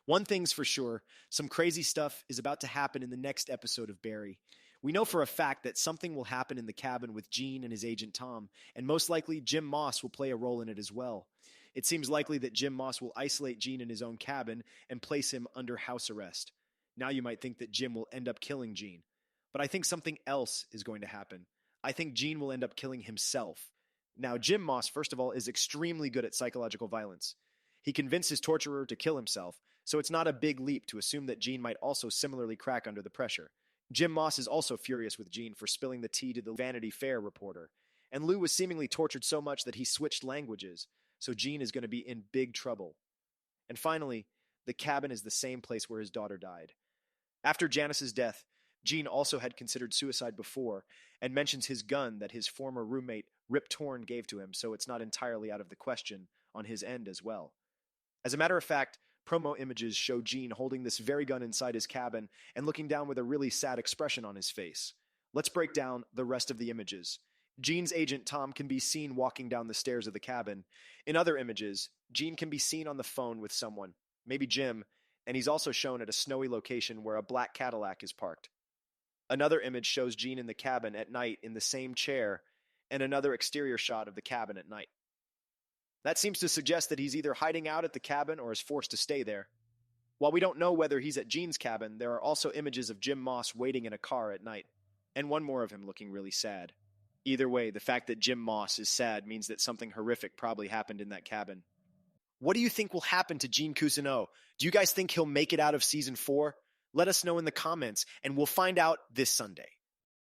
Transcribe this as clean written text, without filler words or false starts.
One thing's for sure, some crazy stuff is about to happen in the next episode of Barry. We know for a fact that something will happen in the cabin with Gene and his agent Tom, and most likely Jim Moss will play a role in it as well. It seems likely that Jim Moss will isolate Gene in his own cabin and place him under house arrest. Now you might think that Jim will end up killing Gene. But I think something else is going to happen. I think Gene will end up killing himself. Now, Jim Moss, first of all, is extremely good at psychological violence. He convinced his torturer to kill himself, so it's not a big leap to assume that Gene might also similarly crack under the pressure. Jim Moss is also furious with Gene for spilling the tea to the Vanity Fair reporter. And Lou was seemingly tortured so much that he switched languages, so Gene is going to be in big trouble. And finally, the cabin is the same place where his daughter died. After Janice's death, Gene also had considered suicide before, and mentions his gun that his former roommate Rip Torn gave to him, so it's not entirely out of the question on his end as well. As a matter of fact, promo images show Gene holding this very gun inside his cabin and looking down with a really sad expression on his face. Let's break down the rest of the images. Gene's agent Tom can be seen walking down the stairs of the cabin. In other images, Gene can be seen on the phone with someone, maybe Jim, and he's also shown at a snowy location where a black Cadillac is parked. Another image shows Gene in the cabin at night in the same chair, and another exterior shot of the cabin at night. That seems to suggest that he's either hiding out at the cabin or is forced to stay there. While we don't know whether he's at Gene's cabin, there are also images of Jim Moss waiting in a car at night, and one more of him looking really sad. Either way, the fact that Jim Moss is sad means that something horrific probably happened in that cabin. What do you think will happen to Gene Cousineau? Do you guys think he'll make it out of Season 4? Let us know in the comments, and we'll find out this Sunday.